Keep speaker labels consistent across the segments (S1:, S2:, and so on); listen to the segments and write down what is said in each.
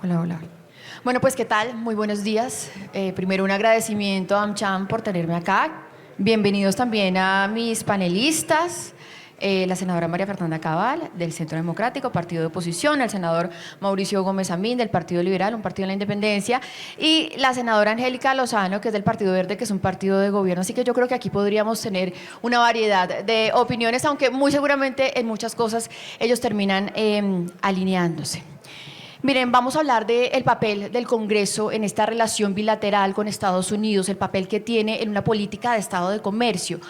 S1: Hola, hola. Bueno, pues, ¿qué tal? Muy buenos días. Primero, un agradecimiento a AmCham por tenerme acá. Bienvenidos también a mis panelistas, la senadora María Fernanda Cabal, del Centro Democrático, partido de oposición, el senador Mauricio Gómez Amín, del Partido Liberal, un partido de la independencia, y la senadora Angélica Lozano, que es del Partido Verde, que es un partido de gobierno. Así que yo creo que aquí podríamos tener una variedad de opiniones, aunque muy seguramente en muchas cosas ellos terminan alineándose. Miren, vamos a hablar del papel del Congreso en esta relación bilateral con Estados Unidos, el papel que tiene en una política de Estado de comercio.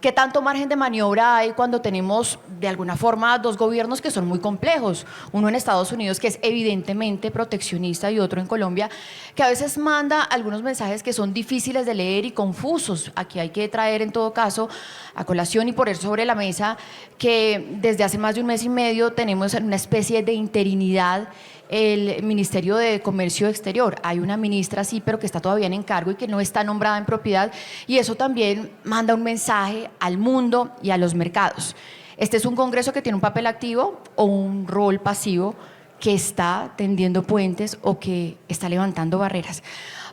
S1: ¿Qué tanto margen de maniobra hay cuando tenemos, de alguna forma, dos gobiernos que son muy complejos? Uno en Estados Unidos, que es evidentemente proteccionista, y otro en Colombia, que a veces manda algunos mensajes que son difíciles de leer y confusos. Aquí hay que traer, en todo caso, a colación y poner sobre la mesa que desde hace más de un mes y medio tenemos una especie de interinidad el Ministerio de Comercio Exterior. Hay una ministra, sí, pero que está todavía en encargo y que no está nombrada en propiedad, y eso también manda un mensaje al mundo y a los mercados. Este es un Congreso que tiene un papel activo o un rol pasivo, que está tendiendo puentes o que está levantando barreras.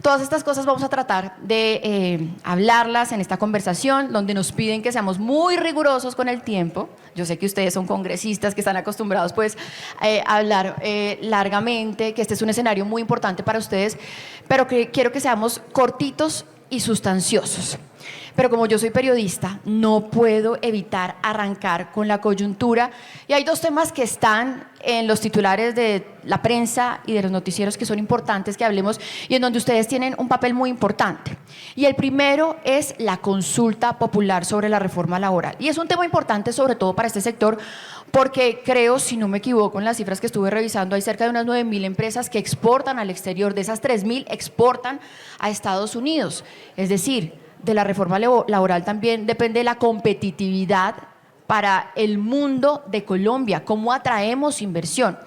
S1: Todas estas cosas vamos a tratar de hablarlas en esta conversación, donde nos piden que seamos muy rigurosos con el tiempo. Yo sé que ustedes son congresistas que están acostumbrados pues a hablar largamente, que este es un escenario muy importante para ustedes, pero que quiero que seamos cortitos y sustanciosos. Pero como yo soy periodista, no puedo evitar arrancar con la coyuntura, y hay dos temas que están en los titulares de la prensa y de los noticieros que son importantes que hablemos, y en donde ustedes tienen un papel muy importante. Y el primero es la consulta popular sobre la reforma laboral, y es un tema importante sobre todo para este sector, porque creo, si no me equivoco en las cifras que estuve revisando, hay cerca de unas 9.000 empresas que exportan al exterior. De esas 3.000 exportan a Estados Unidos. Es decir, de la reforma laboral también depende la competitividad para el mundo de Colombia, cómo atraemos inversión.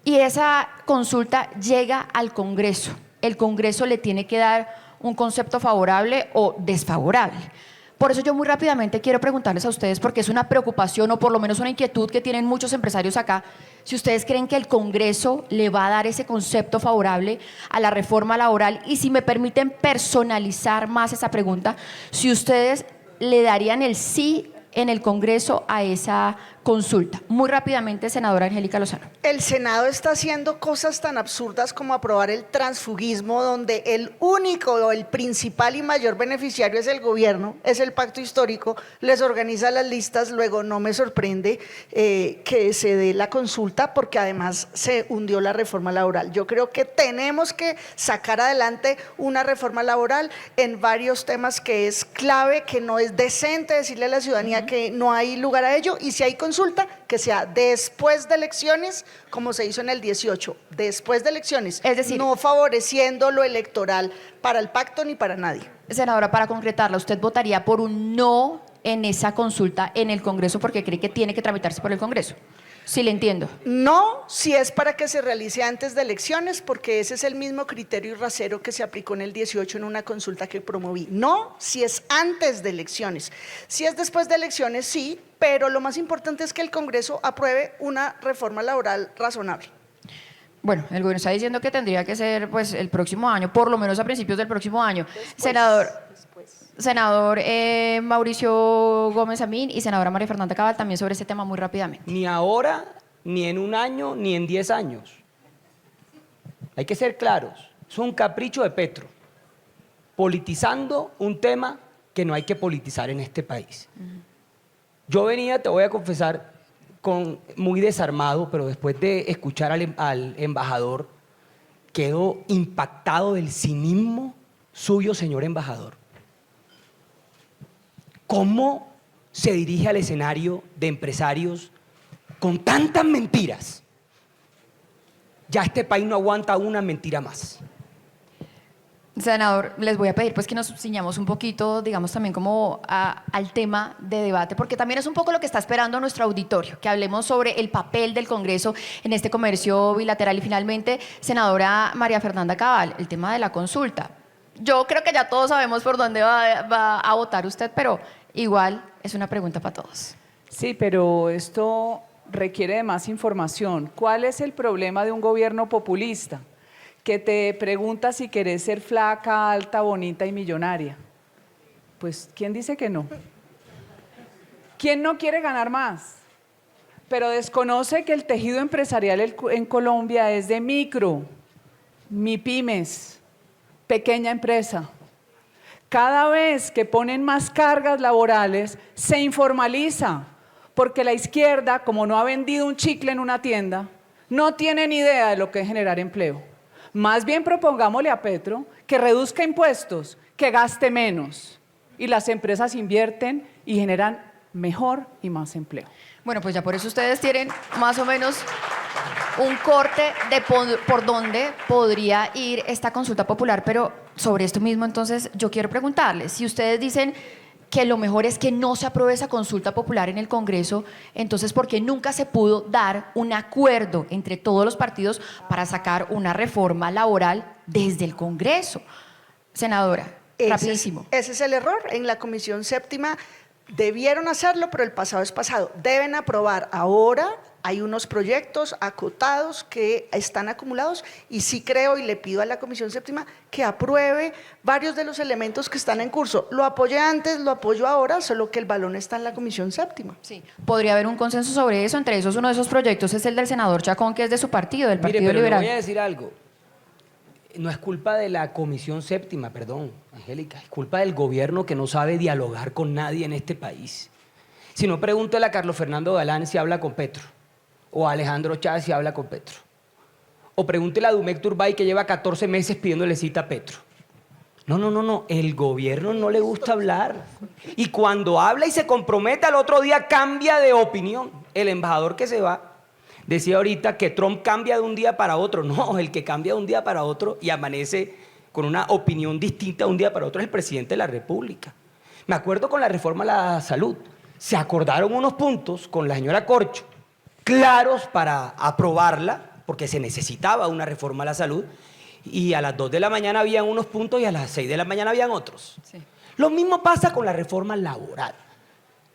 S1: Y esa consulta llega al Congreso. El Congreso le tiene que dar un concepto favorable o desfavorable. Por eso yo muy rápidamente quiero preguntarles a ustedes, porque es una preocupación o por lo menos una inquietud que tienen muchos empresarios acá, si ustedes creen que el Congreso le va a dar ese concepto favorable a la reforma laboral, y si me permiten personalizar más esa pregunta, si ustedes le darían el sí en el Congreso a esa consulta. Muy rápidamente, senadora Angélica Lozano.
S2: El Senado está haciendo cosas tan absurdas como aprobar el transfugismo, donde el único o el principal y mayor beneficiario es el gobierno, es el pacto histórico, les organiza las listas. Luego no me sorprende que se dé la consulta, porque además se hundió la reforma laboral. Yo creo que tenemos que sacar adelante una reforma laboral en varios temas que es clave, que no es decente decirle a la ciudadanía que no hay lugar a ello, y si hay consulta, que sea después de elecciones, como se hizo en el 18, después de elecciones,
S1: es decir,
S2: no favoreciendo lo electoral para el pacto ni para nadie.
S1: Senadora, para concretarla, ¿usted votaría por un no en esa consulta en el Congreso porque cree que tiene que tramitarse por el Congreso? Sí, le entiendo.
S2: No, si es para que se realice antes de elecciones, porque ese es el mismo criterio y rasero que se aplicó en el 18 en una consulta que promoví. No, si es antes de elecciones. Si es después de elecciones, sí, pero lo más importante es que el Congreso apruebe una reforma laboral razonable.
S1: Bueno, el gobierno está diciendo que tendría que ser pues el próximo año, por lo menos a principios del próximo año. Senador Mauricio Gómez Amín y senadora María Fernanda Cabal, también sobre ese tema muy rápidamente.
S3: Ni ahora, ni en un año, ni en 10 años. Hay que ser claros. Es un capricho de Petro, politizando un tema que no hay que politizar en este país. Yo venía, te voy a confesar, muy desarmado, pero después de escuchar al embajador, quedo impactado del cinismo suyo, señor embajador. ¿Cómo se dirige al escenario de empresarios con tantas mentiras? Ya este país no aguanta una mentira más.
S1: Senador, les voy a pedir pues que nos ciñamos un poquito, digamos también como al tema de debate, porque también es un poco lo que está esperando nuestro auditorio, que hablemos sobre el papel del Congreso en este comercio bilateral. Y finalmente, senadora María Fernanda Cabal, el tema de la consulta. Yo creo que ya todos sabemos por dónde va a votar usted, pero igual es una pregunta para todos.
S4: Sí, pero esto requiere de más información. ¿Cuál es el problema de un gobierno populista? Que te pregunta si querés ser flaca, alta, bonita y millonaria. Pues, ¿quién dice que no? ¿Quién no quiere ganar más? Pero desconoce que el tejido empresarial en Colombia es de micro, MIPYMES, pequeña empresa. Cada vez que ponen más cargas laborales, se informaliza, porque la izquierda, como no ha vendido un chicle en una tienda, no tiene ni idea de lo que es generar empleo. Más bien propongámosle a Petro que reduzca impuestos, que gaste menos, y las empresas invierten y generan mejor y más empleo.
S1: Bueno, pues ya por eso ustedes tienen más o menos un corte de por dónde podría ir esta consulta popular, pero sobre esto mismo entonces yo quiero preguntarles, si ustedes dicen que lo mejor es que no se apruebe esa consulta popular en el Congreso, entonces ¿por qué nunca se pudo dar un acuerdo entre todos los partidos para sacar una reforma laboral desde el Congreso? Senadora, rapidísimo.
S2: Ese es el error. En la Comisión Séptima debieron hacerlo, pero el pasado es pasado. Deben aprobar ahora. Hay unos proyectos acotados que están acumulados y sí creo y le pido a la Comisión Séptima que apruebe varios de los elementos que están en curso. Lo apoyé antes, lo apoyo ahora, solo que el balón está en la Comisión Séptima.
S1: Sí, podría haber un consenso sobre eso. Entre esos, uno de esos proyectos es el del senador Chacón, que es de su partido, del Partido
S3: Mire, pero
S1: Liberal.
S3: le voy a decir algo. No es culpa de la Comisión Séptima, perdón, Angélica, es culpa del gobierno que no sabe dialogar con nadie en este país. Si no, pregúntele a Carlos Fernando Galán si habla con Petro, o a Alejandro Chávez si habla con Petro. O pregúntele a Dumec Turbay, que lleva 14 meses pidiéndole cita a Petro. No, el gobierno no le gusta hablar. Y cuando habla y se compromete, al otro día cambia de opinión. El embajador que se va decía ahorita que Trump cambia de un día para otro. No, el que cambia de un día para otro y amanece con una opinión distinta de un día para otro es el presidente de la República. Me acuerdo con la reforma a la salud. Se acordaron unos puntos con la señora Corcho, claros para aprobarla, porque se necesitaba una reforma a la salud, y a las 2 de la mañana habían unos puntos y a las 6 de la mañana habían otros.
S1: Sí.
S3: Lo mismo pasa con la reforma laboral.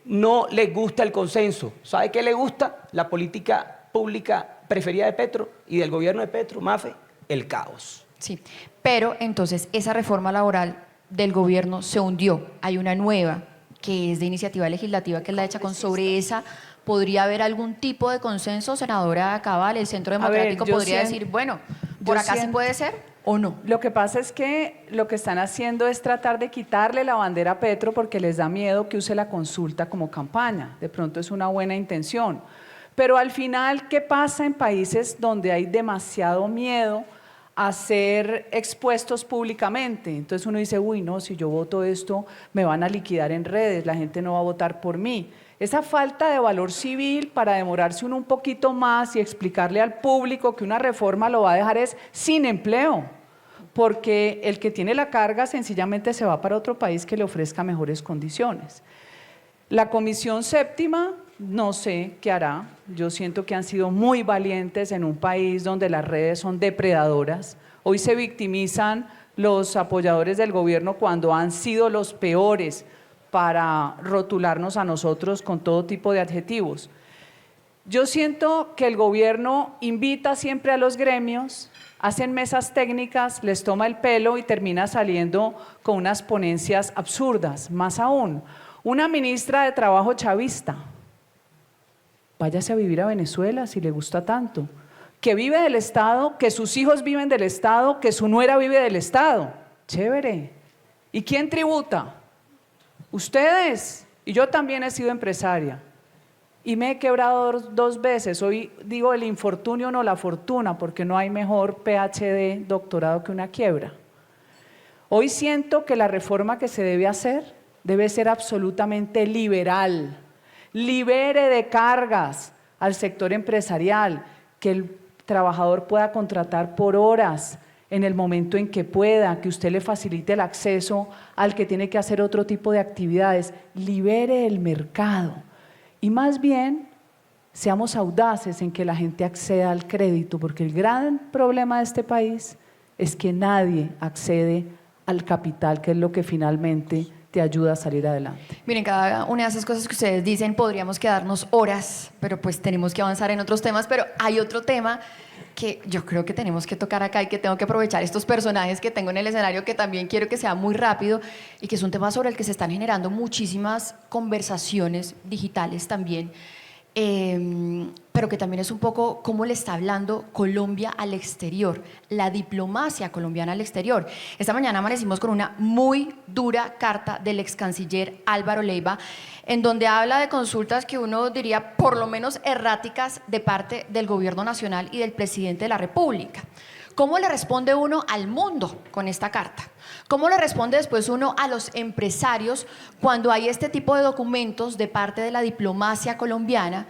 S3: No les gusta el consenso. ¿Sabe qué le gusta? La política pública preferida de Petro y del gobierno de Petro, Mafe, el caos.
S1: Sí, pero entonces esa reforma laboral del gobierno se hundió. Hay una nueva que es de iniciativa legislativa, que es la de Chacón. Sobre esa, ¿podría haber algún tipo de consenso, senadora Cabal? ¿El Centro Democrático podría decir, bueno, por acá sí puede ser o no?
S4: Lo que pasa es que lo que están haciendo es tratar de quitarle la bandera a Petro porque les da miedo que use la consulta como campaña. De pronto es una buena intención. Pero al final, ¿qué pasa en países donde hay demasiado miedo a ser expuestos públicamente? Entonces uno dice, uy, no, si yo voto esto, me van a liquidar en redes, la gente no va a votar por mí. Esa falta de valor civil para demorarse uno un poquito más y explicarle al público que una reforma lo va a dejar es sin empleo, porque el que tiene la carga sencillamente se va para otro país que le ofrezca mejores condiciones. La Comisión Séptima, no sé qué hará. Yo siento que han sido muy valientes en un país donde las redes son depredadoras. Hoy se victimizan los apoyadores del gobierno cuando han sido los peores para rotularnos a nosotros con todo tipo de adjetivos. Yo siento que el gobierno invita siempre a los gremios, hacen mesas técnicas, les toma el pelo y termina saliendo con unas ponencias absurdas. Más aún, una ministra de Trabajo chavista. Váyase a vivir a Venezuela si le gusta tanto. Que vive del Estado, que sus hijos viven del Estado, que su nuera vive del Estado. Chévere. ¿Y quién tributa? Ustedes. Y yo también he sido empresaria. Y me he quebrado 2 veces. Hoy digo el infortunio, no la fortuna, porque no hay mejor PhD, doctorado que una quiebra. Hoy siento que la reforma que se debe hacer debe ser absolutamente liberal. Libere de cargas al sector empresarial, que el trabajador pueda contratar por horas en el momento en que pueda, que usted le facilite el acceso al que tiene que hacer otro tipo de actividades. Libere el mercado y más bien seamos audaces en que la gente acceda al crédito, porque el gran problema de este país es que nadie accede al capital, que es lo que finalmente te ayuda a salir adelante.
S1: Miren, cada una de esas cosas que ustedes dicen podríamos quedarnos horas, pero pues tenemos que avanzar en otros temas, pero hay otro tema que yo creo que tenemos que tocar acá y que tengo que aprovechar estos personajes que tengo en el escenario, que también quiero que sea muy rápido y que es un tema sobre el que se están generando muchísimas conversaciones digitales también, pero que también es un poco cómo le está hablando Colombia al exterior, la diplomacia colombiana al exterior. Esta mañana amanecimos con una muy dura carta del ex canciller Álvaro Leiva, en donde habla de consultas que uno diría por lo menos erráticas de parte del gobierno nacional y del presidente de la República. ¿Cómo le responde uno al mundo con esta carta? ¿Cómo le responde después uno a los empresarios cuando hay este tipo de documentos de parte de la diplomacia colombiana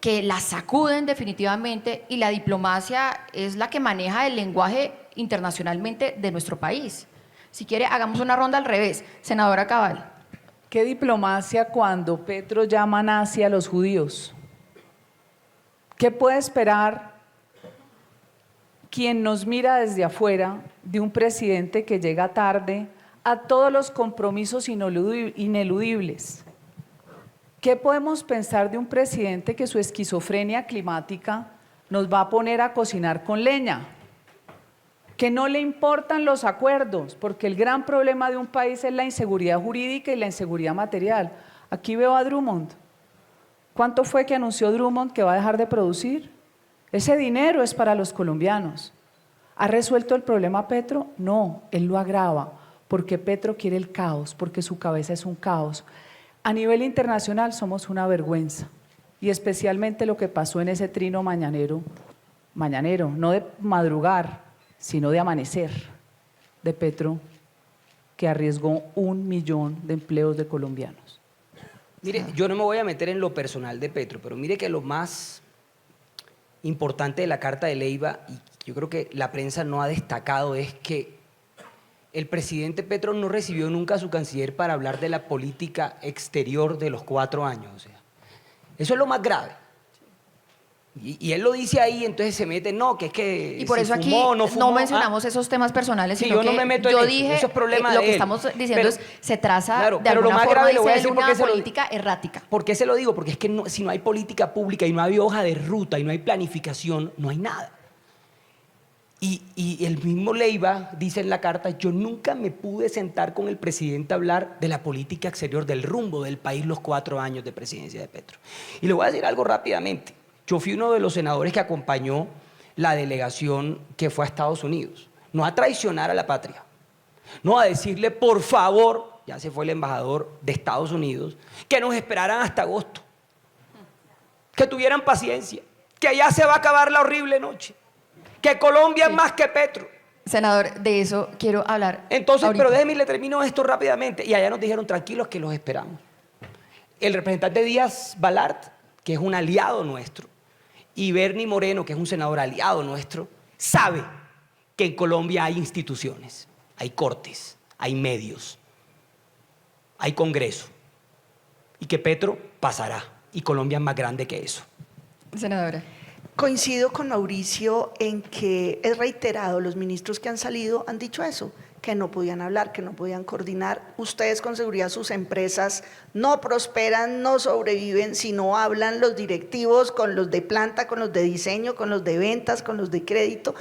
S1: que la sacuden definitivamente, y la diplomacia es la que maneja el lenguaje internacionalmente de nuestro país? Si quiere, hagamos una ronda al revés. Senadora Cabal.
S4: ¿Qué diplomacia cuando Petro llama nazi a los judíos? ¿Qué puede esperar quien nos mira desde afuera de un presidente que llega tarde a todos los compromisos ineludibles? ¿Qué podemos pensar de un presidente que su esquizofrenia climática nos va a poner a cocinar con leña? Que no le importan los acuerdos, porque el gran problema de un país es la inseguridad jurídica y la inseguridad material. Aquí veo a Drummond. ¿Cuánto fue que anunció Drummond que va a dejar de producir? Ese dinero es para los colombianos. ¿Ha resuelto el problema Petro? No, él lo agrava, porque Petro quiere el caos, porque su cabeza es un caos. A nivel internacional somos una vergüenza, y especialmente lo que pasó en ese trino mañanero, no de madrugar, sino de amanecer, de Petro, que arriesgó 1 millón de empleos de colombianos.
S3: Mire, yo no me voy a meter en lo personal de Petro, pero mire que lo más importante de la carta de Leiva, y yo creo que la prensa no ha destacado, es que el presidente Petro no recibió nunca a su canciller para hablar de la política exterior de los 4 años. O sea, eso es lo más grave. Y él lo dice ahí, entonces se mete, no, que es que
S1: y por
S3: si
S1: eso aquí
S3: fumó,
S1: no
S3: fumó,
S1: mencionamos esos temas personales,
S3: sí,
S1: sino
S3: yo no
S1: que
S3: me meto
S1: yo
S3: en eso,
S1: dije
S3: eso es problema
S1: lo
S3: de
S1: que
S3: él.
S1: estamos diciendo
S3: Pero,
S1: es se traza
S3: claro,
S1: de
S3: pero lo
S1: alguna
S3: más
S1: forma
S3: grave, le voy a
S1: de
S3: decir
S1: ser
S3: por qué
S1: una
S3: se lo-
S1: política errática.
S3: ¿Por qué se lo digo? Porque es que si no hay política pública y no hay hoja de ruta y no hay planificación, no hay nada. Y el mismo Leiva dice en la carta, yo nunca me pude sentar con el presidente a hablar de la política exterior, del rumbo del país los 4 años de presidencia de Petro. Y le voy a decir algo rápidamente. Yo fui uno de los senadores que acompañó la delegación que fue a Estados Unidos. No a traicionar a la patria, no a decirle, por favor, ya se fue el embajador de Estados Unidos, que nos esperaran hasta agosto, que tuvieran paciencia, que ya se va a acabar la horrible noche, que Colombia es más que Petro.
S1: Senador, de eso quiero hablar.
S3: Entonces,
S1: ahorita.
S3: pero déjeme, le termino esto rápidamente. Y allá nos dijeron, tranquilos, que los esperamos. El representante Díaz Balart, que es un aliado nuestro, y Bernie Moreno, que es un senador aliado nuestro, sabe que en Colombia hay instituciones, hay cortes, hay medios, hay Congreso, y que Petro pasará, y Colombia es más grande que eso.
S1: Senadora.
S2: Coincido con Mauricio en que es reiterado, los ministros que han salido han dicho eso, que no podían hablar, que no podían coordinar. Ustedes con seguridad, sus empresas no prosperan, no sobreviven si no hablan los directivos con los de planta, con los de diseño, con los de ventas, con los de crédito.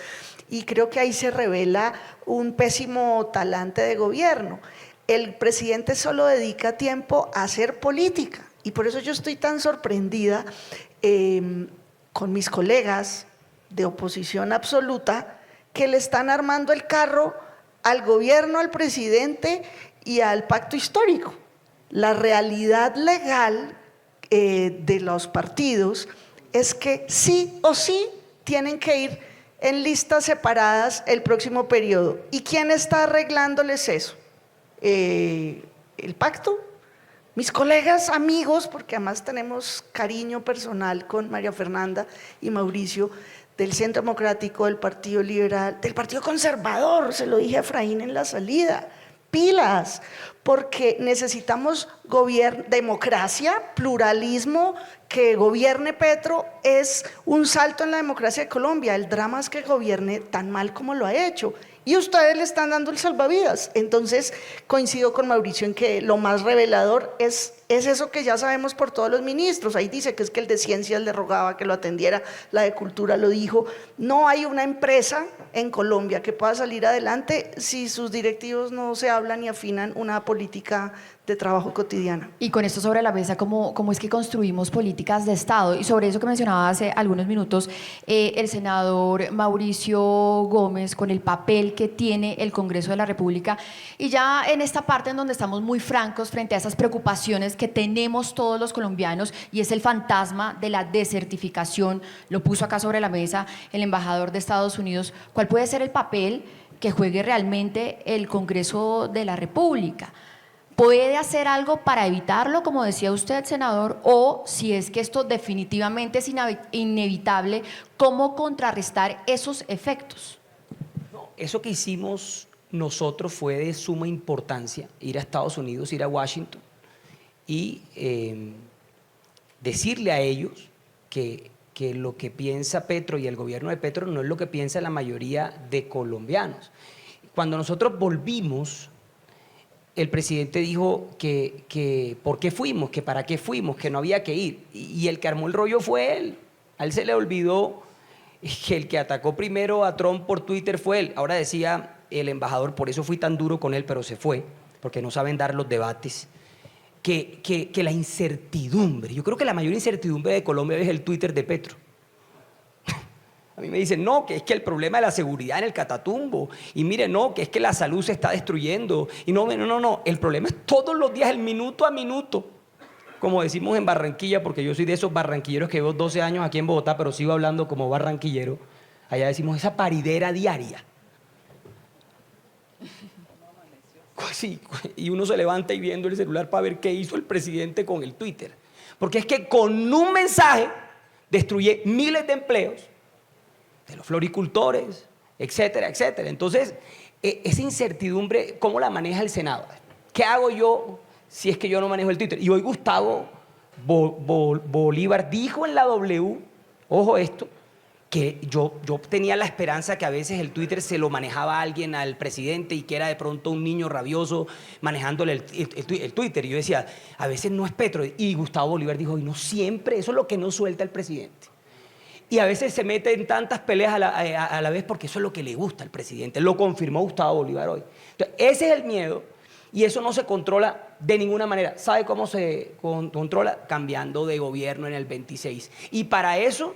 S2: Y creo que ahí se revela un pésimo talante de gobierno. El presidente solo dedica tiempo a hacer política y por eso yo estoy tan sorprendida con mis colegas de oposición absoluta que le están armando el carro al gobierno, al presidente y al pacto histórico. La realidad legal de los partidos es que sí o sí tienen que ir en listas separadas el próximo periodo. ¿Y quién está arreglándoles eso? ¿El pacto? Mis colegas, amigos, porque además tenemos cariño personal con María Fernanda y Mauricio, del Centro Democrático, del Partido Liberal, del Partido Conservador, se lo dije a Efraín en la salida, pilas, porque necesitamos democracia, pluralismo, que gobierne Petro es un salto en la democracia de Colombia. El drama es que gobierne tan mal como lo ha hecho. Y ustedes le están dando el salvavidas. Entonces, coincido con Mauricio en que lo más revelador es eso que ya sabemos por todos los ministros. Ahí dice que es que el de Ciencias le rogaba que lo atendiera, la de Cultura lo dijo. No hay una empresa en Colombia que pueda salir adelante si sus directivos no se hablan y afinan una política de trabajo cotidiana.
S1: Y con esto sobre la mesa, ¿cómo es que construimos políticas de Estado? Y sobre eso que mencionaba hace algunos minutos el senador Mauricio Gómez, con el papel que tiene el Congreso de la República, y ya en esta parte en donde estamos muy francos frente a esas preocupaciones que tenemos todos los colombianos, y es el fantasma de la desertificación, lo puso acá sobre la mesa el embajador de Estados Unidos. ¿Cuál puede ser el papel que juegue realmente el Congreso de la República? ¿Puede hacer algo para evitarlo, como decía usted, senador? O si es que esto definitivamente es inevitable, ¿cómo contrarrestar esos efectos?
S3: No, eso que hicimos nosotros fue de suma importancia, ir a Estados Unidos, ir a Washington y decirle a ellos que lo que piensa Petro y el gobierno de Petro no es lo que piensa la mayoría de colombianos. Cuando nosotros volvimos, el presidente dijo que por qué fuimos, que para qué fuimos, que no había que ir. Y el que armó el rollo fue él. A él se le olvidó que el que atacó primero a Trump por Twitter fue él. Ahora decía el embajador, por eso fui tan duro con él, pero se fue, porque no saben dar los debates, que la incertidumbre, yo creo que la mayor incertidumbre de Colombia es el Twitter de Petro. A mí me dicen, no, que es que el problema de la seguridad en el Catatumbo, y mire, no, que es que la salud se está destruyendo, y no, el problema es todos los días, el minuto a minuto, como decimos en Barranquilla, porque yo soy de esos barranquilleros que llevo 12 años aquí en Bogotá, pero sigo hablando como barranquillero, allá decimos esa paridera diaria. Sí, y uno se levanta y viendo el celular para ver qué hizo el presidente con el Twitter, porque es que con un mensaje destruye miles de empleos, de los floricultores, etcétera, etcétera. Entonces, esa incertidumbre, ¿cómo la maneja el Senado? ¿Qué hago yo si es que yo no manejo el Twitter? Y hoy Gustavo Bolívar dijo en la W, ojo esto, que yo tenía la esperanza que a veces el Twitter se lo manejaba alguien al presidente y que era de pronto un niño rabioso manejándole el Twitter. Y yo decía, a veces no es Petro. Y Gustavo Bolívar dijo, y no siempre, eso es lo que no suelta el presidente. Y a veces se mete en tantas peleas a la vez porque eso es lo que le gusta al presidente. Lo confirmó Gustavo Bolívar hoy. Entonces, ese es el miedo y eso no se controla de ninguna manera. ¿Sabe cómo se controla? Cambiando de gobierno en el 26. Y para eso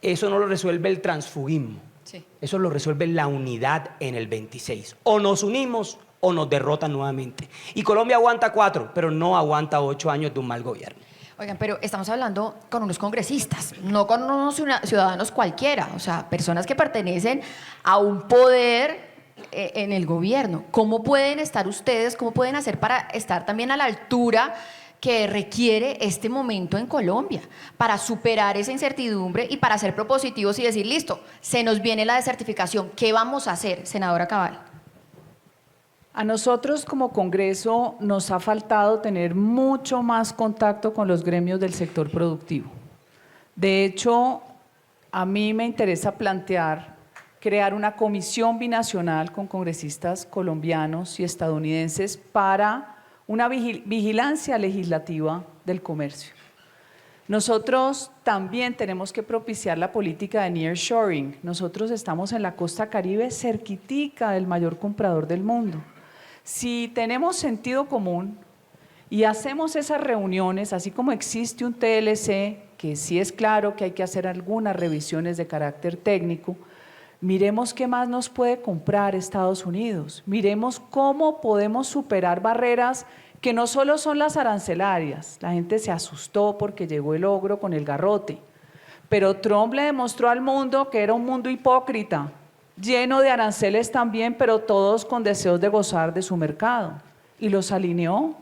S3: no lo resuelve el transfugismo. Sí. Eso lo resuelve la unidad en el 26. O nos unimos o nos derrotan nuevamente. Y Colombia aguanta 4, pero no aguanta 8 años de un mal gobierno.
S1: Oigan, pero estamos hablando con unos congresistas, no con unos ciudadanos cualquiera, o sea, personas que pertenecen a un poder en el gobierno. ¿Cómo pueden estar ustedes, cómo pueden hacer para estar también a la altura que requiere este momento en Colombia, para superar esa incertidumbre y para ser propositivos y decir, listo, se nos viene la desertificación, ¿qué vamos a hacer, senadora Cabal?
S4: A nosotros como Congreso nos ha faltado tener mucho más contacto con los gremios del sector productivo. De hecho, a mí me interesa plantear crear una comisión binacional con congresistas colombianos y estadounidenses para una vigilancia legislativa del comercio. Nosotros también tenemos que propiciar la política de nearshoring. Nosotros estamos en la costa Caribe, cerquitica del mayor comprador del mundo. Si tenemos sentido común y hacemos esas reuniones, así como existe un TLC, que sí es claro que hay que hacer algunas revisiones de carácter técnico, miremos qué más nos puede comprar Estados Unidos, miremos cómo podemos superar barreras que no solo son las arancelarias. La gente se asustó porque llegó el ogro con el garrote, pero Trump le demostró al mundo que era un mundo hipócrita, lleno de aranceles también, pero todos con deseos de gozar de su mercado, y los alineó.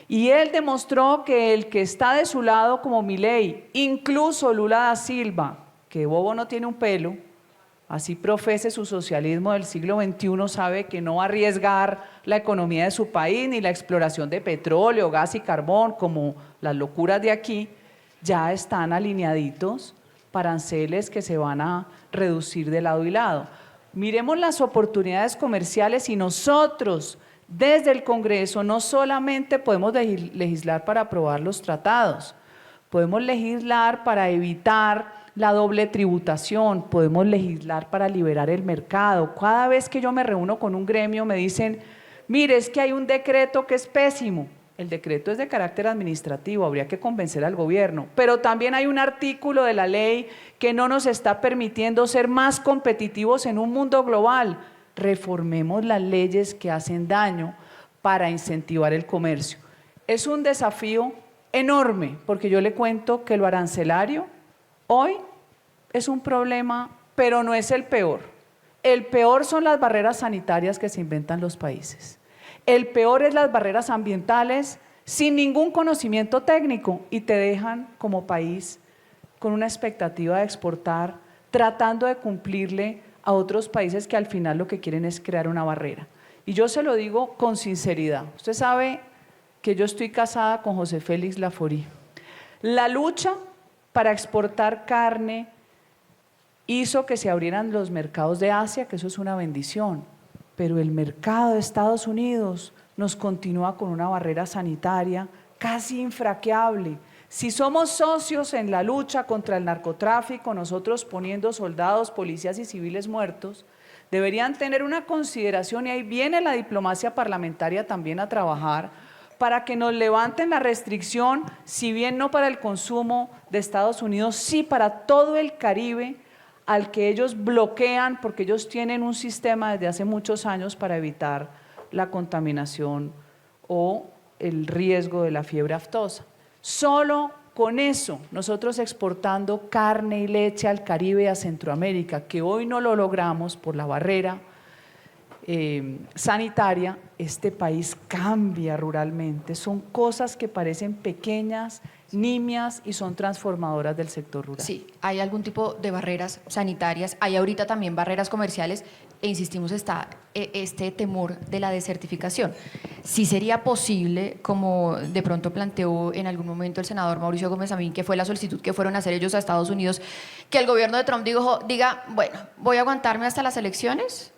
S4: Y él demostró que el que está de su lado como Milei, incluso Lula da Silva, que bobo no tiene un pelo, así profese su socialismo del siglo XXI, sabe que no va a arriesgar la economía de su país, ni la exploración de petróleo, gas y carbón, como las locuras de aquí, ya están alineaditos para aranceles que se van a reducir de lado y lado. Miremos las oportunidades comerciales y nosotros, desde el Congreso, no solamente podemos legislar para aprobar los tratados, podemos legislar para evitar la doble tributación, podemos legislar para liberar el mercado. Cada vez que yo me reúno con un gremio me dicen, mire, es que hay un decreto que es pésimo. El decreto es de carácter administrativo, habría que convencer al gobierno, pero también hay un artículo de la ley que no nos está permitiendo ser más competitivos en un mundo global. Reformemos las leyes que hacen daño para incentivar el comercio. Es un desafío enorme, porque yo le cuento que lo arancelario hoy es un problema, pero no es el peor. El peor son las barreras sanitarias que se inventan los países. El peor es las barreras ambientales sin ningún conocimiento técnico y te dejan como país con una expectativa de exportar, tratando de cumplirle a otros países que al final lo que quieren es crear una barrera. Y yo se lo digo con sinceridad. Usted sabe que yo estoy casada con José Félix Laforí. La lucha para exportar carne hizo que se abrieran los mercados de Asia, que eso es una bendición. Pero el mercado de Estados Unidos nos continúa con una barrera sanitaria casi infranqueable. Si somos socios en la lucha contra el narcotráfico, nosotros poniendo soldados, policías y civiles muertos, deberían tener una consideración, y ahí viene la diplomacia parlamentaria también a trabajar, para que nos levanten la restricción, si bien no para el consumo de Estados Unidos, sí para todo el Caribe, al que ellos bloquean, porque ellos tienen un sistema desde hace muchos años para evitar la contaminación o el riesgo de la fiebre aftosa. Solo con eso, nosotros exportando carne y leche al Caribe y a Centroamérica, que hoy no lo logramos por la barrera sanitaria, este país cambia ruralmente. Son cosas que parecen pequeñas, nimias y son transformadoras del sector rural.
S1: Sí, hay algún tipo de barreras sanitarias, hay ahorita también barreras comerciales e insistimos, está este temor de la desertificación. Sí sería posible, como de pronto planteó en algún momento el senador Mauricio Gómez Amín, que fue la solicitud que fueron a hacer ellos a Estados Unidos, que el gobierno de Trump diga, bueno, voy a aguantarme hasta las elecciones,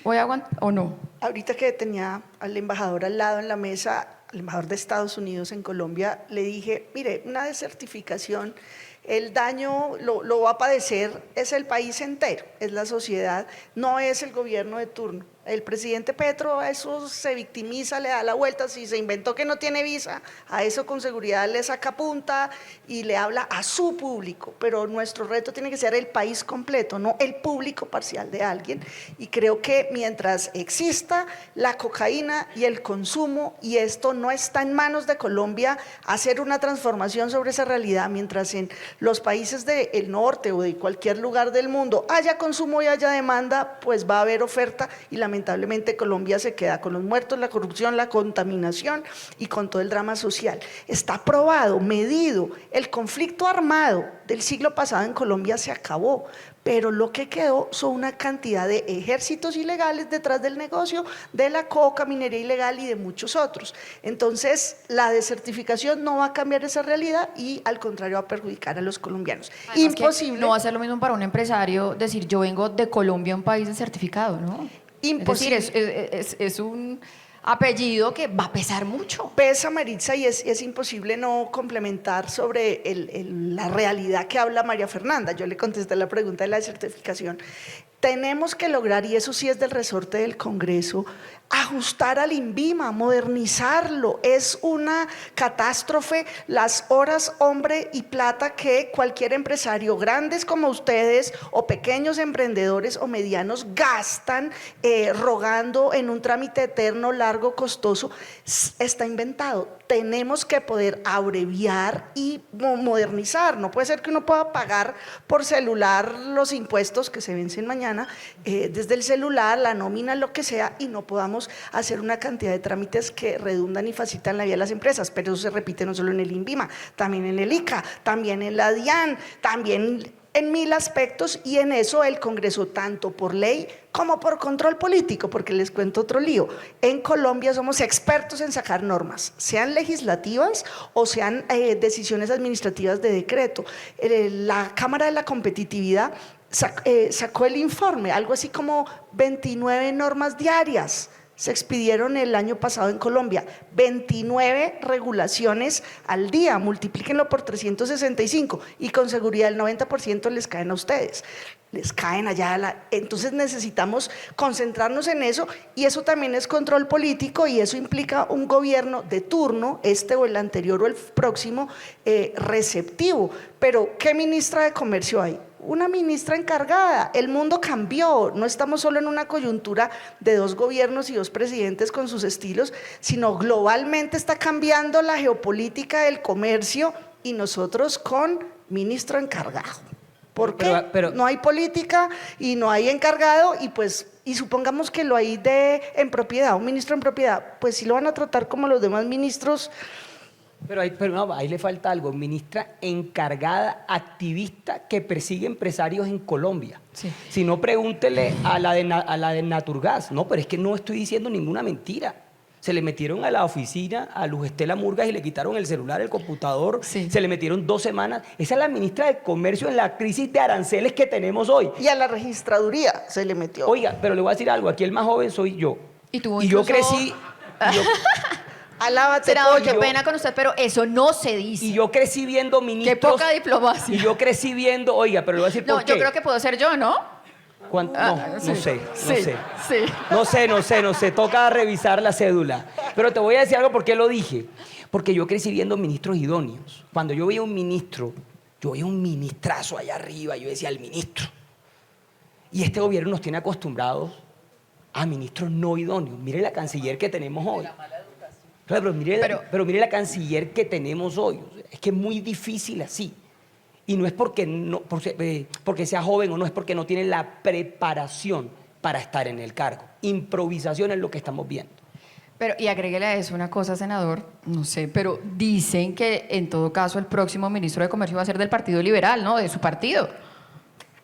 S1: voy a aguantar o no.
S2: Ahorita que tenía al embajador al lado en la mesa, al embajador de Estados Unidos en Colombia, le dije, mire, una desertificación, el daño lo va a padecer es el país entero, es la sociedad, no es el gobierno de turno. El presidente Petro a eso se victimiza, le da la vuelta, si se inventó que no tiene visa, a eso con seguridad le saca punta y le habla a su público, pero nuestro reto tiene que ser el país completo, no el público parcial de alguien, y creo que mientras exista la cocaína y el consumo, y esto no está en manos de Colombia hacer una transformación sobre esa realidad, mientras en los países del norte o de cualquier lugar del mundo haya consumo y haya demanda, pues va a haber oferta, y lamentablemente Colombia se queda con los muertos, la corrupción, la contaminación y con todo el drama social. Está probado, medido, el conflicto armado del siglo pasado en Colombia se acabó, pero lo que quedó son una cantidad de ejércitos ilegales detrás del negocio de la coca, minería ilegal y de muchos otros. Entonces, la desertificación no va a cambiar esa realidad y al contrario va a perjudicar a los colombianos.
S1: Además,
S2: imposible.
S1: no va a ser lo mismo para un empresario decir yo vengo de Colombia, un país desertificado, ¿no?
S2: Imposible.
S1: Es decir, es un apellido que va a pesar mucho.
S2: Pesa, Maritza, y es imposible no complementar sobre la realidad que habla María Fernanda. Yo le contesté la pregunta de la desertificación. Tenemos que lograr, y eso sí es del resorte del Congreso, ajustar al INVIMA, modernizarlo. Es una catástrofe las horas hombre y plata que cualquier empresario, grandes como ustedes o pequeños emprendedores o medianos, gastan rogando en un trámite eterno, largo, costoso. Está inventado. Tenemos que poder abreviar y modernizar. No puede ser que uno pueda pagar por celular los impuestos que se vencen mañana desde el celular, la nómina, lo que sea, y no podamos hacer una cantidad de trámites que redundan y facilitan la vida de las empresas. Pero eso se repite no solo en el INVIMA, también en el ICA, también en la DIAN, también en 1000 aspectos, y en eso el Congreso, tanto por ley como por control político, porque les cuento otro lío. En Colombia somos expertos en sacar normas, sean legislativas o sean decisiones administrativas de decreto. La Cámara de la Competitividad sacó el informe, algo así como 29 normas diarias se expidieron el año pasado en Colombia, 29 regulaciones al día, multiplíquenlo por 365 y con seguridad el 90% les caen a ustedes, les caen allá. Entonces necesitamos concentrarnos en eso, y eso también es control político, y eso implica un gobierno de turno, este o el anterior o el próximo, receptivo. Pero ¿qué ministra de Comercio hay? Una ministra encargada. El mundo cambió, no estamos solo en una coyuntura de 2 gobiernos y 2 presidentes con sus estilos, sino globalmente está cambiando la geopolítica del comercio, y nosotros con ministro encargado. ¿Por qué?
S3: Pero
S2: no hay política y no hay encargado, y supongamos que lo hay en propiedad, un ministro en propiedad, pues sí lo van a tratar como los demás ministros.
S3: Pero no, ahí le falta algo. Ministra encargada, activista, que persigue empresarios en Colombia.
S1: Sí.
S3: Si no, pregúntele a la de Naturgas. No, pero es que no estoy diciendo ninguna mentira. Se le metieron a la oficina a Luz Estela Murgas y le quitaron el celular, el computador.
S1: Sí.
S3: Se le metieron 2 semanas. Esa es la ministra de Comercio en la crisis de aranceles que tenemos hoy.
S2: Y a la registraduría se le metió.
S3: Oiga, pero le voy a decir algo. Aquí el más joven soy yo.
S1: Y tú
S3: yo
S1: incluso-
S3: crecí...
S2: Alábate,
S1: Senador,
S2: pollo.
S1: qué pena con usted, pero eso no se dice.
S3: Y yo crecí viendo
S1: Qué
S3: ministros...
S1: poca diplomacia.
S3: Y yo crecí viendo... Oiga, pero le voy a decir
S1: No,
S3: por qué.
S1: yo creo que puedo ser yo, ¿no?
S3: No,
S1: Sí.
S3: no sé.
S1: Sí.
S3: No sé, toca revisar la cédula. Pero te voy a decir algo, ¿por qué lo dije? Porque yo crecí viendo ministros idóneos. Cuando yo veía un ministro, yo veía un ministrazo allá arriba, yo decía, el ministro. Y este gobierno nos tiene acostumbrados a ministros no idóneos. Mire la canciller que tenemos hoy. Claro, pero mire la canciller que tenemos hoy. Es que es muy difícil así. Y no es porque sea joven, o no es porque no tiene la preparación para estar en el cargo. Improvisación es lo que estamos viendo.
S1: Pero, y agréguele a eso una cosa, senador, no sé, pero dicen que en todo caso el próximo ministro de Comercio va a ser del Partido Liberal, ¿no? De su partido.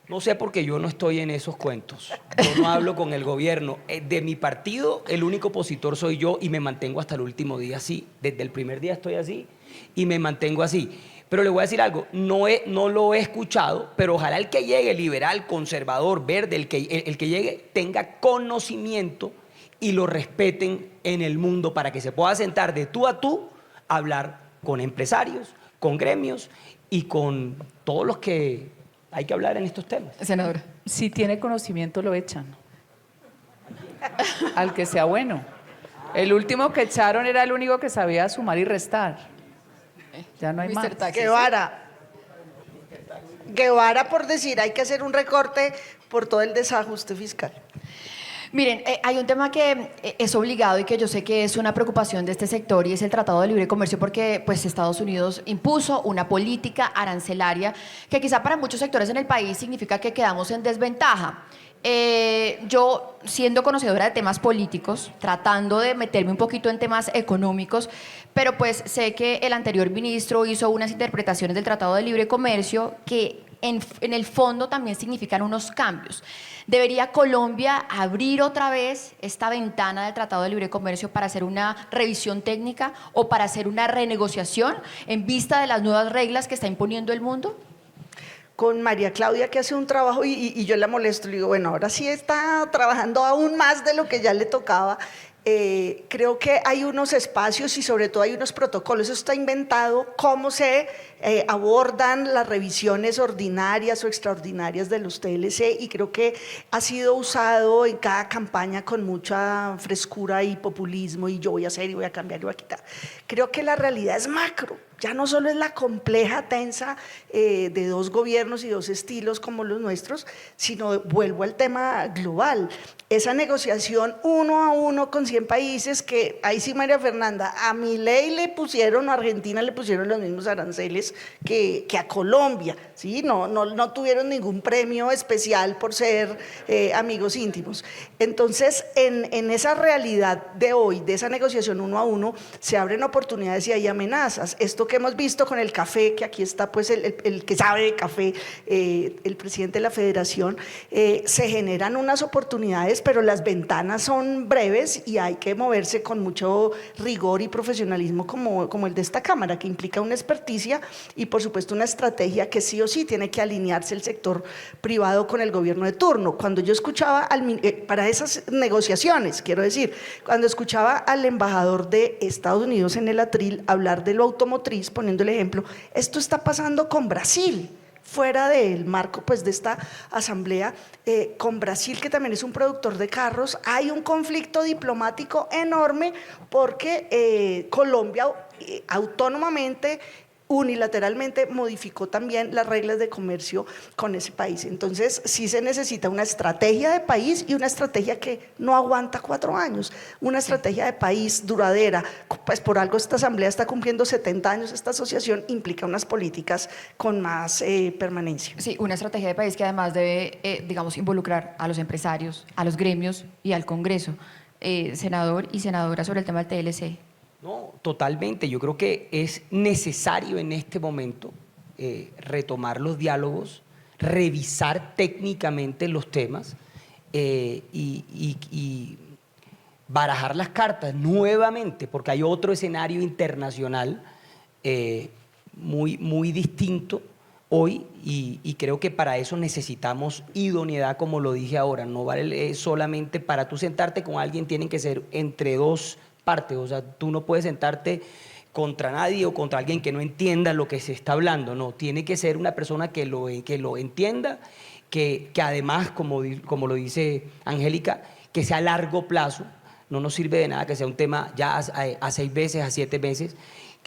S3: No sé, porque yo no estoy en esos cuentos. Yo no hablo con el gobierno. De mi partido, el único opositor soy yo, y me mantengo hasta el último día así. Desde el primer día estoy así y me mantengo así. Pero le voy a decir algo, no lo he escuchado, pero ojalá el que llegue, liberal, conservador, verde, el que llegue, tenga conocimiento y lo respeten en el mundo, para que se pueda sentar de tú a tú a hablar con empresarios, con gremios y con todos los que hay que hablar en estos temas.
S1: Senadora.
S4: Si tiene conocimiento, lo echan. Al que sea bueno. El último que echaron era el único que sabía sumar y restar. Ya no hay más.
S1: Mr. Taxi.
S2: Guevara, por decir, hay que hacer un recorte por todo el desajuste fiscal.
S1: Miren, hay un tema que es obligado y que yo sé que es una preocupación de este sector, y es el Tratado de Libre Comercio, porque pues Estados Unidos impuso una política arancelaria que quizá para muchos sectores en el país significa que quedamos en desventaja. Yo, siendo conocedora de temas políticos, tratando de meterme un poquito en temas económicos, pero pues sé que el anterior ministro hizo unas interpretaciones del Tratado de Libre Comercio que en el fondo también significan unos cambios. ¿Debería Colombia abrir otra vez esta ventana del Tratado de Libre Comercio para hacer una revisión técnica o para hacer una renegociación en vista de las nuevas reglas que está imponiendo el mundo?
S2: Con María Claudia, que hace un trabajo, y yo la molesto, le digo, bueno, ahora sí está trabajando aún más de lo que ya le tocaba. Creo que hay unos espacios y sobre todo hay unos protocolos. Eso está inventado, cómo se abordan las revisiones ordinarias o extraordinarias de los TLC, y creo que ha sido usado en cada campaña con mucha frescura y populismo, y yo voy a hacer y voy a cambiar y voy a quitar. Creo que la realidad es macro. Ya no solo es la compleja, tensa de 2 gobiernos y 2 estilos como los nuestros, sino vuelvo al tema global. Esa negociación 1 a 1 con 100 países que, ahí sí, María Fernanda, a Milei le pusieron, o a Argentina le pusieron los mismos aranceles que a Colombia, ¿sí? No tuvieron ningún premio especial por ser amigos íntimos. Entonces, en esa realidad de hoy, de esa negociación 1 a 1, se abren oportunidades oportunidades y hay amenazas. Esto que hemos visto con el café, que aquí está pues el que sabe de café, el presidente de la federación, se generan unas oportunidades, pero las ventanas son breves y hay que moverse con mucho rigor y profesionalismo como el de esta Cámara, que implica una experticia y por supuesto una estrategia que sí o sí tiene que alinearse el sector privado con el gobierno de turno. Cuando yo escuchaba, para esas negociaciones, quiero decir, cuando escuchaba al embajador de Estados Unidos en el Atril hablar de lo automotriz, poniendo el ejemplo, esto está pasando con Brasil, fuera del marco pues de esta asamblea, con Brasil, que también es un productor de carros. Hay un conflicto diplomático enorme porque Colombia autónomamente, unilateralmente modificó también las reglas de comercio con ese país. Entonces sí se necesita una estrategia de país y una estrategia que no aguanta 4 años, una estrategia de país duradera. Pues por algo esta asamblea está cumpliendo 70 años, esta asociación implica unas políticas con más permanencia.
S1: Sí, una estrategia de país que además debe, digamos, involucrar a los empresarios, a los gremios y al Congreso. Senador y senadora, sobre el tema del TLC.
S3: No, totalmente. Yo creo que es necesario en este momento retomar los diálogos, revisar técnicamente los temas y barajar las cartas nuevamente, porque hay otro escenario internacional muy distinto hoy y creo que para eso necesitamos idoneidad, como lo dije ahora. No vale solamente para tú sentarte con alguien, tienen que ser entre dos partes. O sea, tú no puedes sentarte contra nadie o contra alguien que no entienda lo que se está hablando. No, tiene que ser una persona que lo entienda, que además, como lo dice Angélica, que sea a largo plazo. No nos sirve de nada que sea un tema ya a 6 meses, a 7 meses,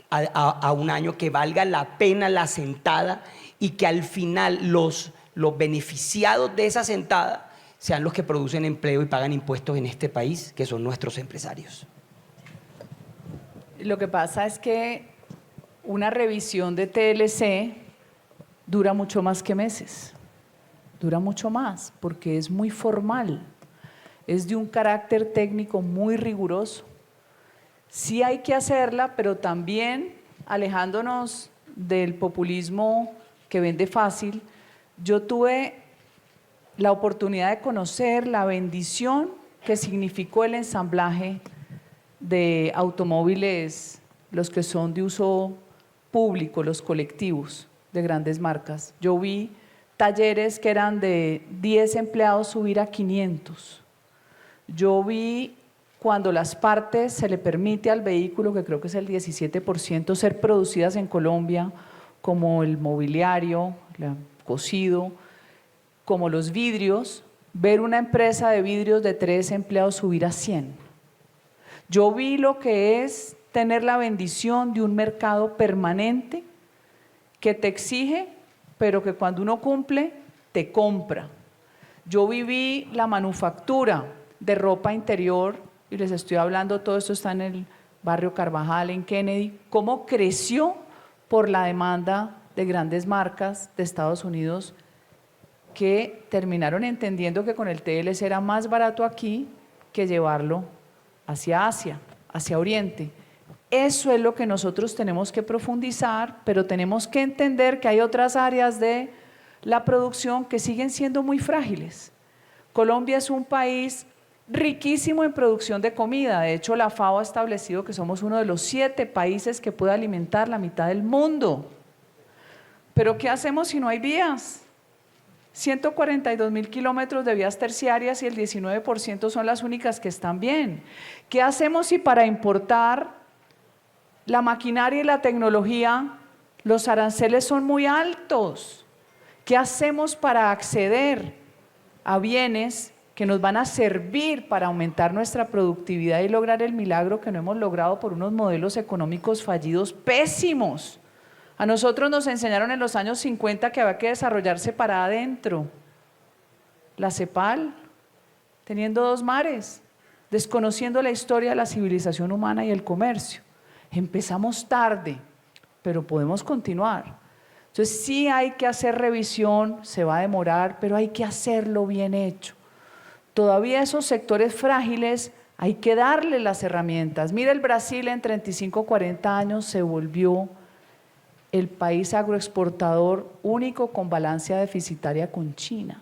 S3: a 1 año, que valga la pena la sentada y que al final los beneficiados de esa sentada sean los que producen empleo y pagan impuestos en este país, que son nuestros empresarios.
S4: Lo que pasa es que una revisión de TLC dura mucho más que meses, dura mucho más porque es muy formal, es de un carácter técnico muy riguroso. Sí hay que hacerla, pero también alejándonos del populismo que vende fácil. Yo tuve la oportunidad de conocer la bendición que significó el ensamblaje de automóviles, los que son de uso público, los colectivos de grandes marcas. Yo vi talleres que eran de 10 empleados subir a 500. Yo vi cuando las partes se le permite al vehículo, que creo que es el 17%, ser producidas en Colombia, como el mobiliario, el cosido, como los vidrios, ver una empresa de vidrios de 3 empleados subir a 100. Yo vi lo que es tener la bendición de un mercado permanente que te exige, pero que cuando uno cumple, te compra. Yo viví la manufactura de ropa interior, y les estoy hablando, todo esto está en el barrio Carvajal, en Kennedy, cómo creció por la demanda de grandes marcas de Estados Unidos que terminaron entendiendo que con el TLC era más barato aquí que llevarlo hacia Asia, hacia Oriente. Eso es lo que nosotros tenemos que profundizar, pero tenemos que entender que hay otras áreas de la producción que siguen siendo muy frágiles. Colombia es un país riquísimo en producción de comida. De hecho, la FAO ha establecido que somos uno de los 7 países que puede alimentar la mitad del mundo. Pero ¿qué hacemos si no hay vías? 142.000 kilómetros de vías terciarias y el 19% son las únicas que están bien. ¿Qué hacemos si para importar la maquinaria y la tecnología los aranceles son muy altos? ¿Qué hacemos para acceder a bienes que nos van a servir para aumentar nuestra productividad y lograr el milagro que no hemos logrado por unos modelos económicos fallidos pésimos? A nosotros nos enseñaron en los años 50 que había que desarrollarse para adentro. La CEPAL, teniendo 2 mares, desconociendo la historia de la civilización humana y el comercio. Empezamos tarde, pero podemos continuar. Entonces sí hay que hacer revisión, se va a demorar, pero hay que hacerlo bien hecho. Todavía esos sectores frágiles Hay que darle las herramientas. Mira, el Brasil en 35 o 40 años se volvió el país agroexportador único con balanza deficitaria con China.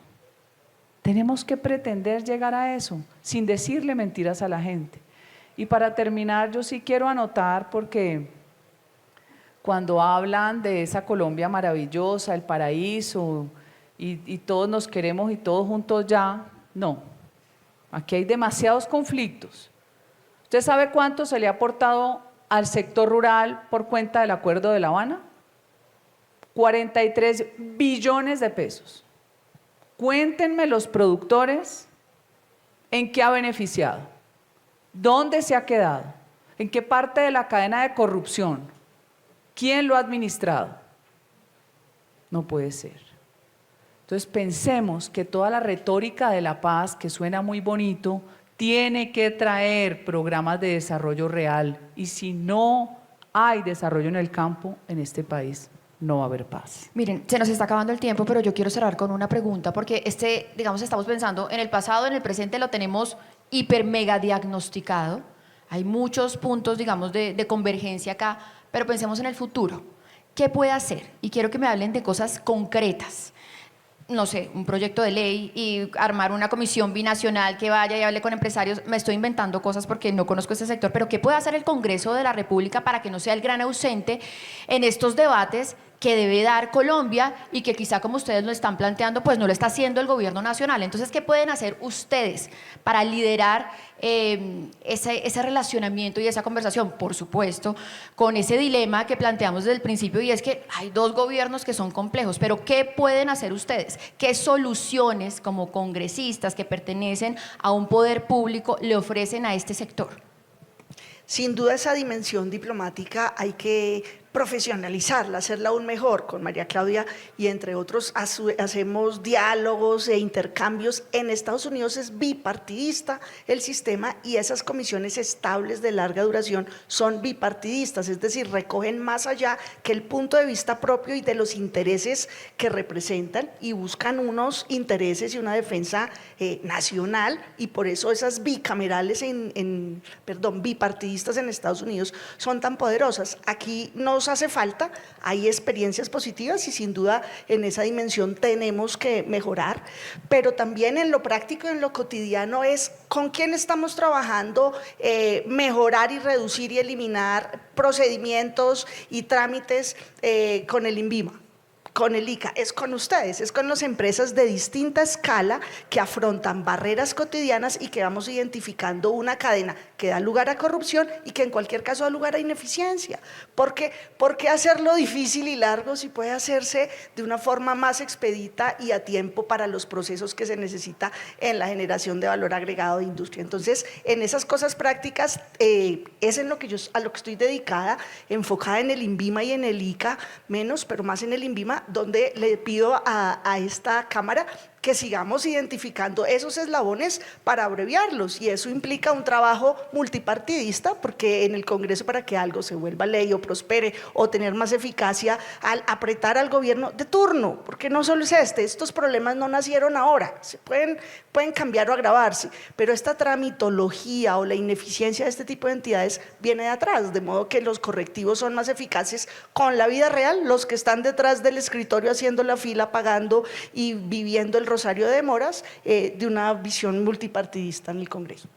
S4: Tenemos que pretender llegar a eso, sin decirle mentiras a la gente. Y para terminar, yo sí quiero anotar, porque cuando hablan de esa Colombia maravillosa, el paraíso, y todos nos queremos y todos juntos ya, no. Aquí hay demasiados conflictos. ¿Usted sabe cuánto se le ha aportado al sector rural por cuenta del Acuerdo de La Habana? 43 billones de pesos. Cuéntenme los productores en qué ha beneficiado, dónde se ha quedado, en qué parte de la cadena de corrupción, quién lo ha administrado. No puede ser. Entonces pensemos que toda la retórica de la paz, que suena muy bonito, tiene que traer programas de desarrollo real, y si no hay desarrollo en el campo, en este país no va a haber paz.
S1: Miren, se nos está acabando el tiempo, pero yo quiero cerrar con una pregunta, porque digamos, estamos pensando en el pasado, en el presente lo tenemos hiper mega diagnosticado. Hay muchos puntos, digamos, de convergencia acá, pero pensemos en el futuro. ¿Qué puede hacer? Y quiero que me hablen de cosas concretas. No sé, un proyecto de ley y armar una comisión binacional que vaya y hable con empresarios. Me estoy inventando cosas porque no conozco este sector, pero ¿qué puede hacer el Congreso de la República para que no sea el gran ausente en estos debates que debe dar Colombia y que quizá, como ustedes lo están planteando, pues no lo está haciendo el gobierno nacional? Entonces, ¿qué pueden hacer ustedes para liderar ese relacionamiento y esa conversación? Por supuesto, con ese dilema que planteamos desde el principio, y es que hay dos gobiernos que son complejos, pero ¿qué pueden hacer ustedes? ¿Qué soluciones como congresistas que pertenecen a un poder público le ofrecen a este sector?
S2: Sin duda esa dimensión diplomática hay que profesionalizarla, hacerla aún mejor. Con María Claudia y entre otros hacemos diálogos e intercambios. En Estados Unidos es bipartidista el sistema, y esas comisiones estables de larga duración son bipartidistas, es decir, recogen más allá que el punto de vista propio y de los intereses que representan, y buscan unos intereses y una defensa nacional, y por eso esas bicamerales bipartidistas en Estados Unidos son tan poderosas. Aquí nos hace falta, hay experiencias positivas y sin duda en esa dimensión tenemos que mejorar, pero también en lo práctico, en lo cotidiano, es con quién estamos trabajando, mejorar y reducir y eliminar procedimientos y trámites con el INVIMA, con el ICA. Es con ustedes, es con las empresas de distinta escala que afrontan barreras cotidianas y que vamos identificando una cadena que da lugar a corrupción y que en cualquier caso da lugar a ineficiencia. ¿Por qué hacerlo difícil y largo si puede hacerse de una forma más expedita y a tiempo para los procesos que se necesita en la generación de valor agregado de industria? Entonces, en esas cosas prácticas es en lo que a lo que estoy dedicada, enfocada en el INVIMA y en el ICA menos, pero más en el INVIMA, donde le pido a esta Cámara que sigamos identificando esos eslabones para abreviarlos, y eso implica un trabajo multipartidista, porque en el Congreso, para que algo se vuelva ley o prospere o tener más eficacia, al apretar al gobierno de turno, porque no solo es estos problemas no nacieron ahora, pueden cambiar o agravarse, pero esta tramitología o la ineficiencia de este tipo de entidades viene de atrás, de modo que los correctivos son más eficaces con la vida real, los que están detrás del escritorio haciendo la fila, pagando y viviendo el rosario de demoras de una visión multipartidista en el Congreso.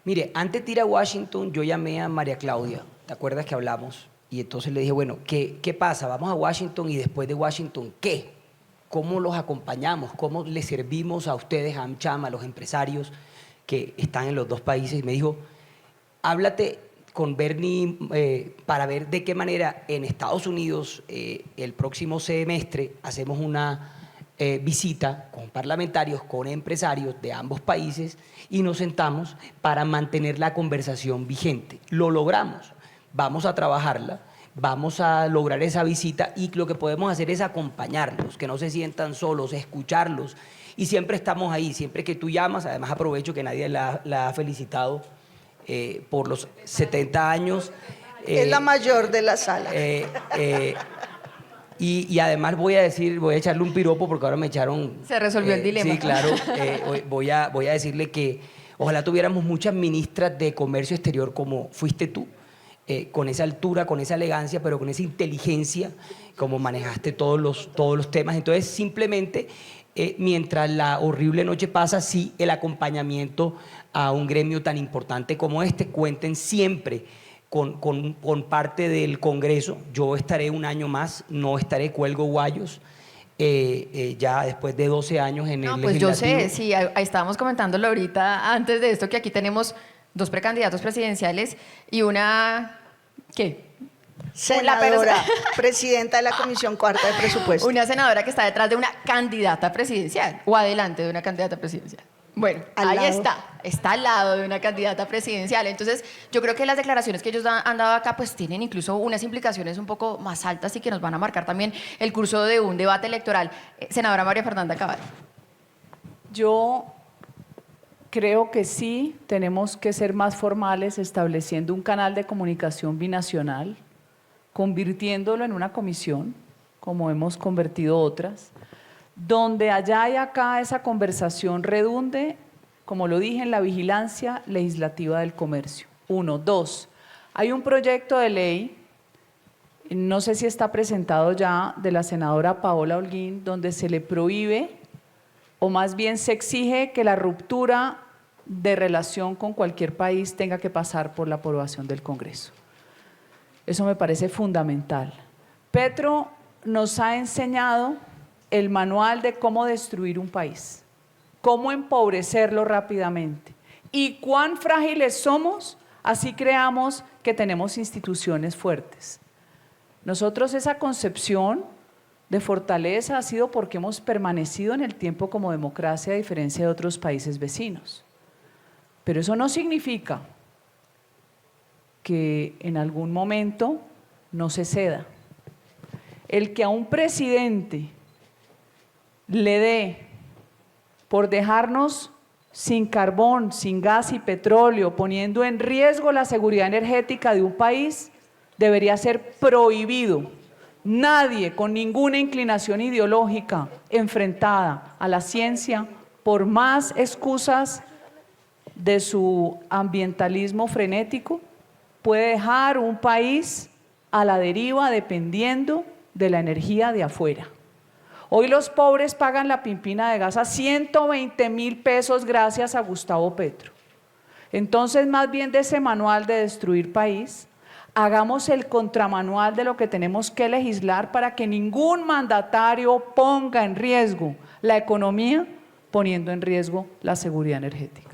S3: Mire, antes de ir a Washington, yo llamé a María Claudia, ¿te acuerdas que hablamos? Y entonces le dije, bueno, ¿qué pasa? Vamos a Washington, y después de Washington, ¿qué? ¿Cómo los acompañamos? ¿Cómo les servimos a ustedes, a AmCham, a los empresarios que están en los dos países? Y me dijo, háblate con Bernie para ver de qué manera en Estados Unidos el próximo semestre hacemos una visita con parlamentarios, con empresarios de ambos países, y nos sentamos para mantener la conversación vigente. Lo logramos, vamos a trabajarla, vamos a lograr esa visita, y lo que podemos hacer es acompañarlos, que no se sientan solos, escucharlos, y siempre estamos ahí, siempre que tú llamas. Además aprovecho que nadie la ha felicitado por los 70 años.
S2: Es la mayor de la sala.
S3: Y además voy a echarle un piropo, porque ahora me echaron...
S1: Se resolvió el dilema.
S3: Sí, claro. Voy a decirle que Ojalá tuviéramos muchas ministras de comercio exterior como fuiste tú, con esa altura, con esa elegancia, pero con esa inteligencia, como manejaste todos los temas. Entonces, simplemente, mientras la horrible noche pasa, sí, el acompañamiento a un gremio tan importante como este, cuenten siempre con parte del Congreso. Yo estaré un año más, no estaré, cuelgo guayos, ya después de 12 años en el
S1: No, pues yo
S3: legislativo.
S1: sé, sí, ahí estábamos comentándolo ahorita antes de esto, que aquí tenemos 2 precandidatos presidenciales y una, ¿qué?
S2: Senadora, presidenta de la Comisión Cuarta de Presupuesto.
S1: Una senadora que está detrás de una candidata presidencial o adelante de una candidata presidencial. Bueno,
S2: Al
S1: ahí
S2: lado.
S1: está al lado de una candidata presidencial. Entonces, yo creo que las declaraciones que ellos han dado acá pues tienen incluso unas implicaciones un poco más altas y que nos van a marcar también el curso de un debate electoral. Senadora María Fernanda Cabal.
S4: Yo creo que sí tenemos que ser más formales estableciendo un canal de comunicación binacional, convirtiéndolo en una comisión, como hemos convertido otras, donde allá y acá esa conversación redunde, como lo dije, en la vigilancia legislativa del comercio. 1. 2. Hay un proyecto de ley, no sé si está presentado ya, de la senadora Paola Holguín, donde se le prohíbe, o más bien se exige que la ruptura de relación con cualquier país tenga que pasar por la aprobación del Congreso. Eso me parece fundamental. Petro nos ha enseñado el manual de cómo destruir un país, cómo empobrecerlo rápidamente y cuán frágiles somos, así creamos que tenemos instituciones fuertes. Nosotros esa concepción de fortaleza ha sido porque hemos permanecido en el tiempo como democracia a diferencia de otros países vecinos. Pero eso no significa que en algún momento no se ceda. El que a un presidente le dé por dejarnos sin carbón, sin gas y petróleo, poniendo en riesgo la seguridad energética de un país, debería ser prohibido. Nadie con ninguna inclinación ideológica enfrentada a la ciencia, por más excusas de su ambientalismo frenético, puede dejar un país a la deriva dependiendo de la energía de afuera. Hoy los pobres pagan la pimpina de gas a 120.000 pesos gracias a Gustavo Petro. Entonces, más bien de ese manual de destruir país, hagamos el contramanual de lo que tenemos que legislar para que ningún mandatario ponga en riesgo la economía, poniendo en riesgo la seguridad energética.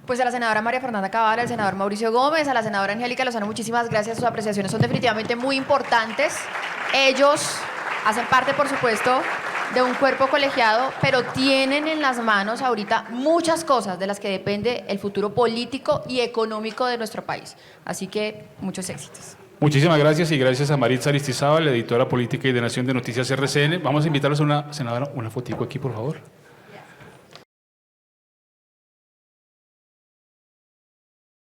S1: Pues a la senadora María Fernanda Cabal, al senador Mauricio Gómez, a la senadora Angélica Lozano, muchísimas gracias. Sus apreciaciones son definitivamente muy importantes. Ellos hacen parte, por supuesto, de un cuerpo colegiado, pero tienen en las manos ahorita muchas cosas de las que depende el futuro político y económico de nuestro país. Así que muchos éxitos.
S5: Muchísimas gracias y gracias a Maritza Aristizábal, editora política y de Nación de Noticias RCN. Vamos a invitarlos a una senadora, una fotico aquí, por favor.